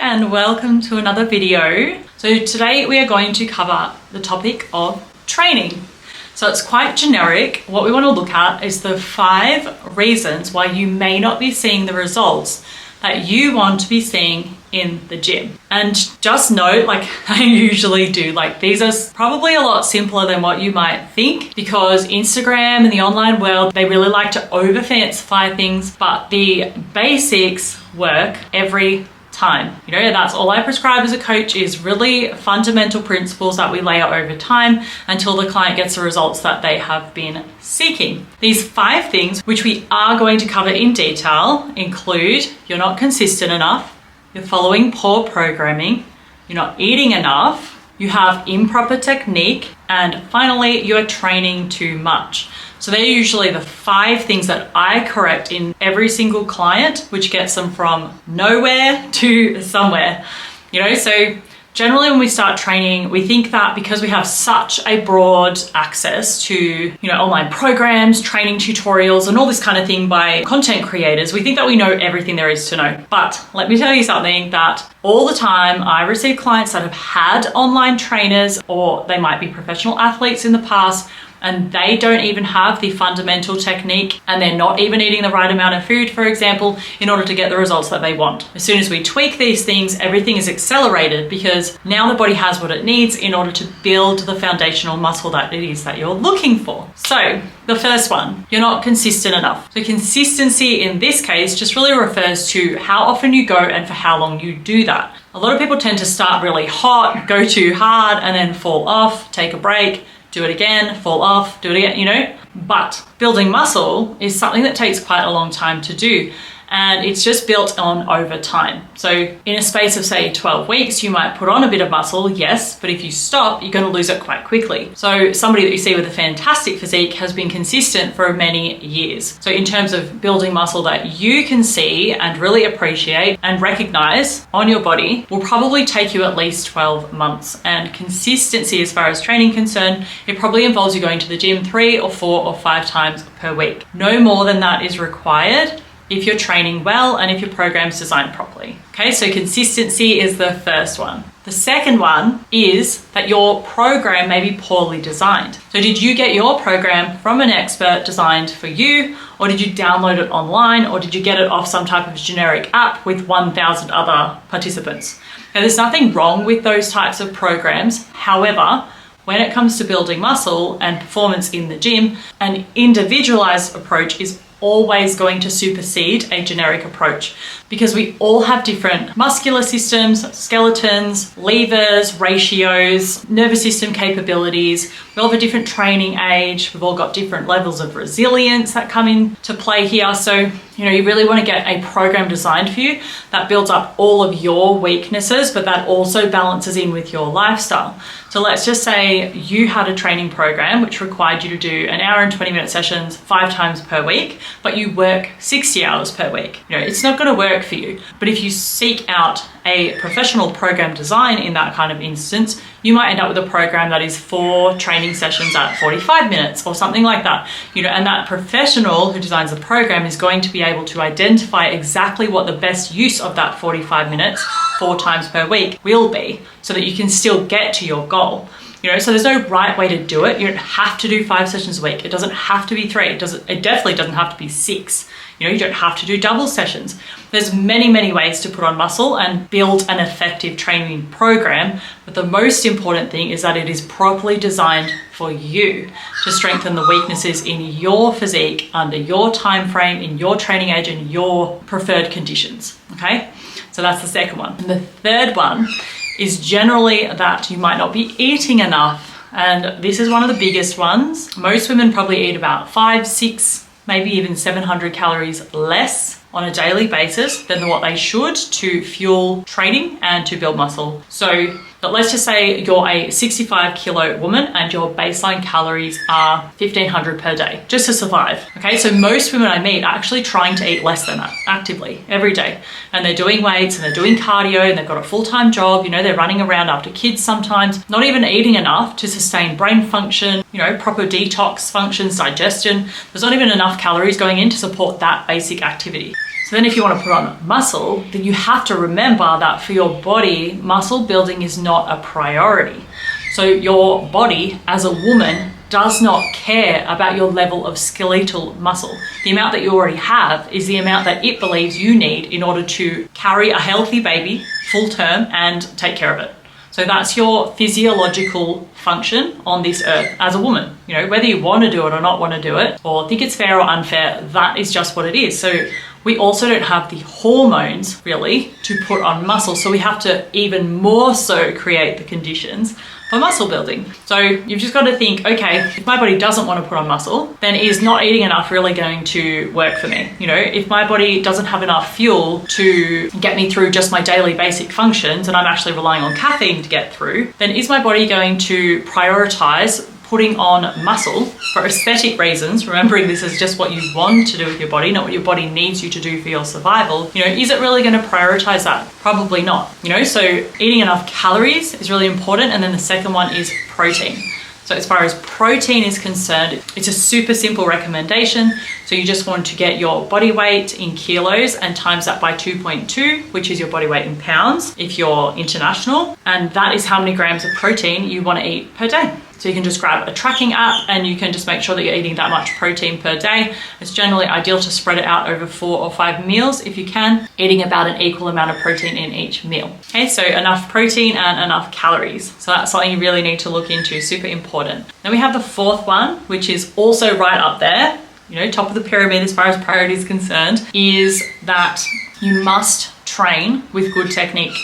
And welcome to another video. So today we are going to cover the topic of training. So it's quite generic. What we want to look at is the 5 reasons why you may not be seeing the results that you want to be seeing in the gym. And just note, like I usually do, like these are probably a lot simpler than what you might think, because Instagram and the online world, they really like to over fancify things, but the basics work every time. You know, that's all I prescribe as a coach, is really fundamental principles that we lay out over time until the client gets the results that they have been seeking. These 5 things, which we are going to cover in detail, include: you're not consistent enough, you're following poor programming, you're not eating enough, you have improper technique, and finally, you're training too much. So they're usually the 5 things that I correct in every single client, which gets them from nowhere to somewhere. You know, so generally when we start training, we think that because we have such a broad access to, you know, online programs, training tutorials, and all this kind of thing by content creators, we think that we know everything there is to know. But let me tell you something, that all the time I receive clients that have had online trainers, or they might be professional athletes in the past, and they don't even have the fundamental technique, and they're not even eating the right amount of food, for example, in order to get the results that they want. As soon as we tweak these things, everything is accelerated, because now the body has what it needs in order to build the foundational muscle that it is that you're looking for. So the first one, you're not consistent enough. So consistency in this case just really refers to how often you go and for how long you do that. A lot of people tend to start really hot, go too hard, and then fall off, take a break, do it again, fall off, do it again, you know. But building muscle is something that takes quite a long time to do, and it's just built on over time. So in a space of say 12 weeks, you might put on a bit of muscle, yes, but if you stop, you're going to lose it quite quickly. So somebody that you see with a fantastic physique has been consistent for many years. So in terms of building muscle that you can see and really appreciate and recognize on your body, will probably take you at least 12 months. And consistency as far as training concerned, it probably involves you going to the gym 3 or 4 or 5 times per week. No more than that is required if you're training well and if your program's designed properly. Okay, so consistency is the first one. The second one is that your program may be poorly designed. So did you get your program from an expert designed for you, or did you download it online, or did you get it off some type of generic app with 1,000 other participants? Now, there's nothing wrong with those types of programs. However, when it comes to building muscle and performance in the gym, an individualized approach is always going to supersede a generic approach, because we all have different muscular systems, skeletons, levers, ratios, nervous system capabilities. We all have a different training age. We've all got different levels of resilience that come into play here. So, you know, you really want to get a program designed for you that builds up all of your weaknesses, but that also balances in with your lifestyle. So let's just say you had a training program which required you to do an hour and 20-minute sessions 5 times per week, but you work 60 hours per week. You know, it's not going to work for you. But if you seek out a professional program design in that kind of instance, you might end up with a program that is 4 training sessions at 45 minutes or something like that. You know, and that professional who designs the program is going to be able to identify exactly what the best use of that 45 minutes 4 times per week will be, so that you can still get to your goal. You know, so there's no right way to do it. You don't have to do 5 sessions a week. It doesn't have to be 3. It definitely doesn't have to be 6. You know, you don't have to do double sessions. There's many ways to put on muscle and build an effective training program. But the most important thing is that it is properly designed for you to strengthen the weaknesses in your physique, under your time frame, in your training age, and your preferred conditions. Okay, so that's the second one. And the third one is generally that you might not be eating enough. And this is one of the biggest ones. Most women probably eat about 5, 6, maybe even 700 calories less on a daily basis than what they should to fuel training and to build muscle. So But let's just say you're a 65 kilo woman and your baseline calories are 1500 per day just to survive. Okay, so most women I meet are actually trying to eat less than that actively every day. And they're doing weights and they're doing cardio and they've got a full-time job, you know, they're running around after kids sometimes, not even eating enough to sustain brain function, you know, proper detox functions, digestion. There's not even enough calories going in to support that basic activity. So then if you want to put on muscle, then you have to remember that for your body, muscle building is not a priority. So your body as a woman does not care about your level of skeletal muscle. The amount that you already have is the amount that it believes you need in order to carry a healthy baby full term and take care of it. So that's your physiological function on this earth as a woman. You know, whether you want to do it or not want to do it, or think it's fair or unfair, that is just what it is. So we also don't have the hormones really to put on muscle. So we have to even more so create the conditions for muscle building. So you've just got to think, okay, if my body doesn't want to put on muscle, then is not eating enough really going to work for me? You know, if my body doesn't have enough fuel to get me through just my daily basic functions and I'm actually relying on caffeine to get through, then is my body going to prioritize putting on muscle for aesthetic reasons, remembering this is just what you want to do with your body, not what your body needs you to do for your survival? You know, is it really going to prioritize that? Probably not. You know, so eating enough calories is really important. And then the second one is protein. So as far as protein is concerned, it's a super simple recommendation. So you just want to get your body weight in kilos and times that by 2.2, which is your body weight in pounds if you're international. And that is how many grams of protein you want to eat per day. So you can just grab a tracking app and you can just make sure that you're eating that much protein per day. It's generally ideal to spread it out over 4 or 5 meals if you can, eating about an equal amount of protein in each meal. Okay, so enough protein and enough calories. So that's something you really need to look into, super important. Then we have the fourth one, which is also right up there, you know, top of the pyramid as far as priority is concerned, is that you must train with good technique.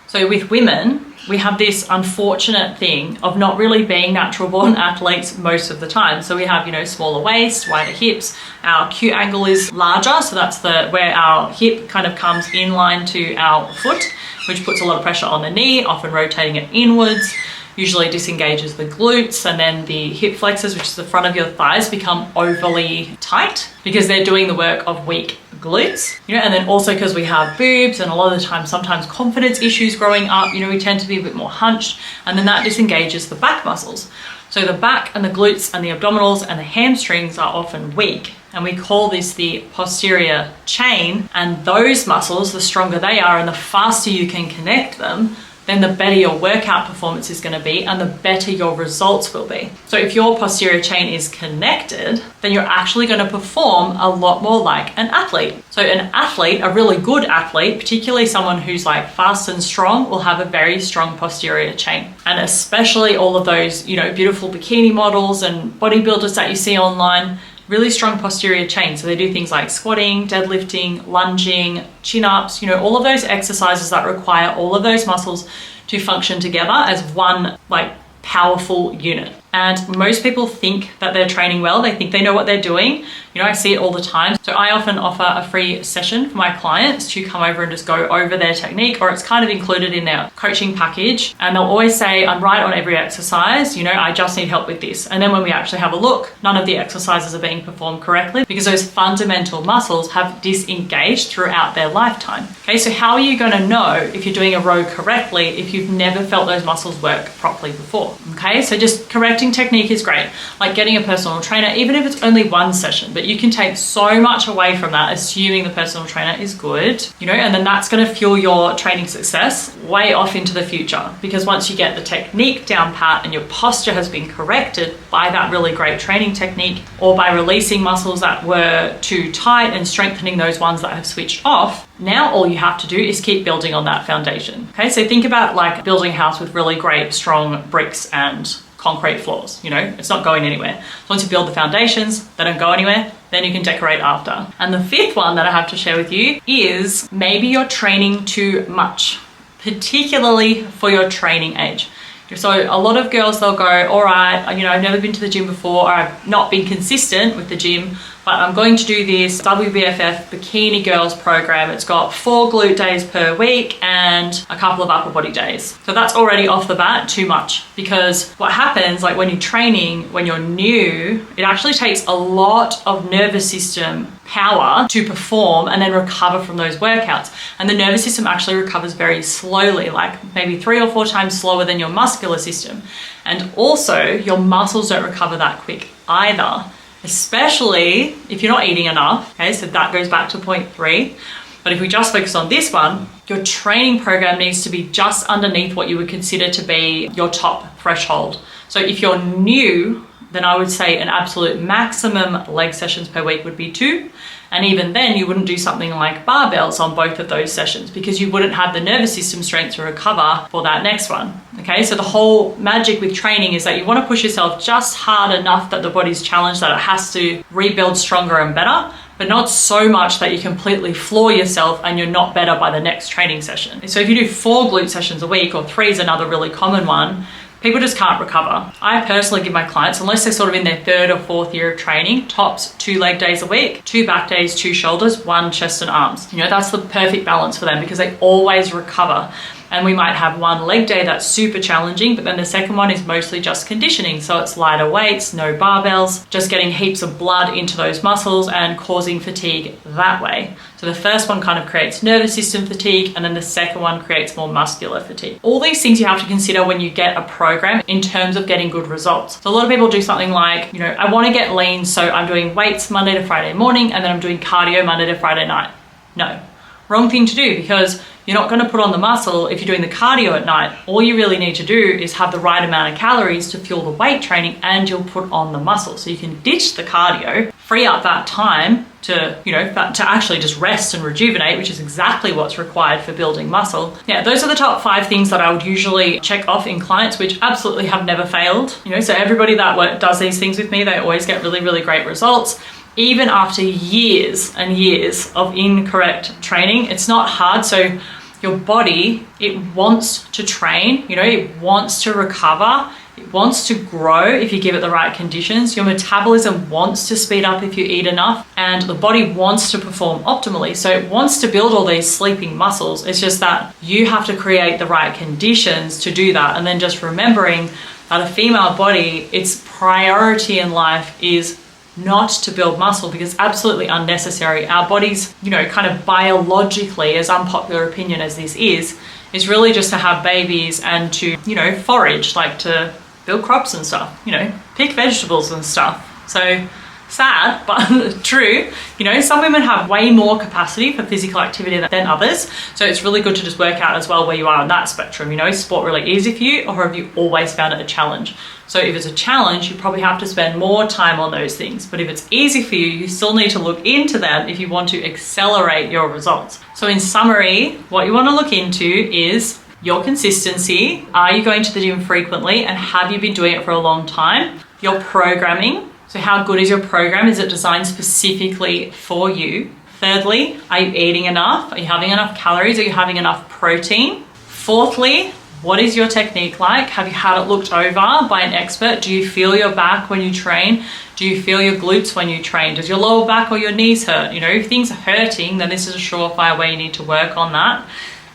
So with women, we have this unfortunate thing of not really being natural born athletes most of the time. So we have, you know, smaller waist, wider hips, our Q angle is larger. So that's where our hip kind of comes in line to our foot, which puts a lot of pressure on the knee, often rotating it inwards, usually disengages the glutes, and then the hip flexors, which is the front of your thighs, become overly tight because they're doing the work of weak glutes, you know. And then also because we have boobs and a lot of the time sometimes confidence issues growing up, you know, we tend to be a bit more hunched, and then that disengages the back muscles. So the back and the glutes and the abdominals and the hamstrings are often weak, and we call this the posterior chain. And those muscles, the stronger they are and the faster you can connect them, then the better your workout performance is going to be and the better your results will be. So if your posterior chain is connected, then you're actually going to perform a lot more like an athlete. So an athlete, a really good athlete, particularly someone who's like fast and strong, will have a very strong posterior chain. And especially all of those, you know, beautiful bikini models and bodybuilders that you see online, really strong posterior chain. So they do things like squatting, deadlifting, lunging, chin-ups, you know, all of those exercises that require all of those muscles to function together as one like powerful unit. And most people think that they're training well. They think they know what they're doing. You know, I see it all the time. So I often offer a free session for my clients to come over and just go over their technique, or it's kind of included in their coaching package. And they'll always say, I'm right on every exercise, you know, I just need help with this. And then when we actually have a look, none of the exercises are being performed correctly because those fundamental muscles have disengaged throughout their lifetime. Okay, so how are you going to know if you're doing a row correctly if you've never felt those muscles work properly before? Okay, so just correcting technique is great, like getting a personal trainer, even if it's only one session, but you can take so much away from that, assuming the personal trainer is good, you know, and then that's going to fuel your training success way off into the future. Because once you get the technique down pat and your posture has been corrected by that really great training technique, or by releasing muscles that were too tight and strengthening those ones that have switched off, now all you have to do is keep building on that foundation. Okay, so think about like building a house with really great strong bricks and concrete floors. You know, it's not going anywhere. So once you build the foundations, they don't go anywhere, then you can decorate after. And the fifth one that I have to share with you is maybe you're training too much, particularly for your training age. So a lot of girls, they'll go, all right, you know, I've never been to the gym before, or I've not been consistent with the gym, but I'm going to do this WBFF Bikini Girls program. It's got 4 glute days per week and a couple of upper body days. So that's already off the bat too much, because what happens, like when you're training, when you're new, it actually takes a lot of nervous system power to perform and then recover from those workouts. And the nervous system actually recovers very slowly, like maybe 3 or 4 times slower than your muscular system. And also your muscles don't recover that quick either, especially if you're not eating enough. Okay, so that goes back to point 3. But if we just focus on this one, your training program needs to be just underneath what you would consider to be your top threshold. So if you're new, then I would say an absolute maximum leg sessions per week would be 2. And even then you wouldn't do something like barbells on both of those sessions, because you wouldn't have the nervous system strength to recover for that next one. Okay, so the whole magic with training is that you want to push yourself just hard enough that the body's challenged, that it has to rebuild stronger and better, but not so much that you completely floor yourself and you're not better by the next training session. So if you do 4 glute sessions a week, or 3 is another really common one, people just can't recover. I personally give my clients, unless they're sort of in their 3rd or 4th year of training, tops 2 leg days a week, 2 back days, 2 shoulders, 1 chest and arms. You know, that's the perfect balance for them, because they always recover. And we might have 1 leg day that's super challenging, but then the second one is mostly just conditioning. So it's lighter weights, no barbells, just getting heaps of blood into those muscles and causing fatigue that way. So the first one kind of creates nervous system fatigue, and then the second one creates more muscular fatigue. All these things you have to consider when you get a program in terms of getting good results. So a lot of people do something like, you know, I want to get lean, so I'm doing weights Monday to Friday morning, and then I'm doing cardio Monday to Friday night. No, wrong thing to do, because you're not going to put on the muscle if you're doing the cardio at night. All you really need to do is have the right amount of calories to fuel the weight training, and you'll put on the muscle. So you can ditch the cardio, free up that time to, you know, to actually just rest and rejuvenate, which is exactly what's required for building muscle. Yeah, those are the top 5 things that I would usually check off in clients, which absolutely have never failed. You know, so everybody that does these things with me, they always get really, really great results. Even after years and years of incorrect training. It's not hard. So your body, it wants to train, you know, it wants to recover, it wants to grow if you give it the right conditions. Your metabolism wants to speed up if you eat enough, and the body wants to perform optimally. So it wants to build all these sleeping muscles. It's just that you have to create the right conditions to do that. And then just remembering that a female body, its priority in life is not to build muscle, because it's absolutely unnecessary. Our bodies, you know, kind of biologically, as unpopular opinion as this is really just to have babies and to, you know, forage, like to build crops and stuff, you know, pick vegetables and stuff. So sad, but true. You know, some women have way more capacity for physical activity than others. So it's really good to just work out as well where you are on that spectrum. You know, is sport really easy for you, or have you always found it a challenge? So if it's a challenge, you probably have to spend more time on those things. But if it's easy for you, you still need to look into them if you want to accelerate your results. So in summary, what you want to look into is your consistency. Are you going to the gym frequently, and have you been doing it for a long time? Your programming. So how good is your program? Is it designed specifically for you? Thirdly, are you eating enough? Are you having enough calories? Are you having enough protein? Fourthly, what is your technique like? Have you had it looked over by an expert? Do you feel your back when you train? Do you feel your glutes when you train? Does your lower back or your knees hurt? You know, if things are hurting, then this is a surefire way you need to work on that.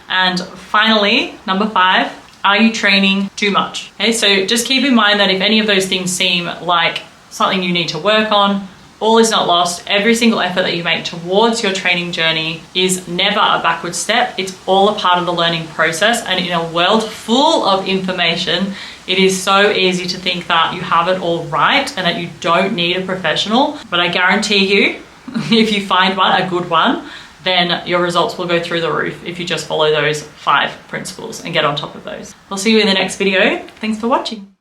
And finally, number 5, are you training too much? Okay, so just keep in mind that if any of those things seem like something you need to work on, all is not lost. Every single effort that you make towards your training journey is never a backward step. It's all a part of the learning process. And in a world full of information, it is so easy to think that you have it all right and that you don't need a professional. But I guarantee you, if you find one, a good one, then your results will go through the roof if you just follow those 5 principles and get on top of those. I'll see you in the next video. Thanks for watching.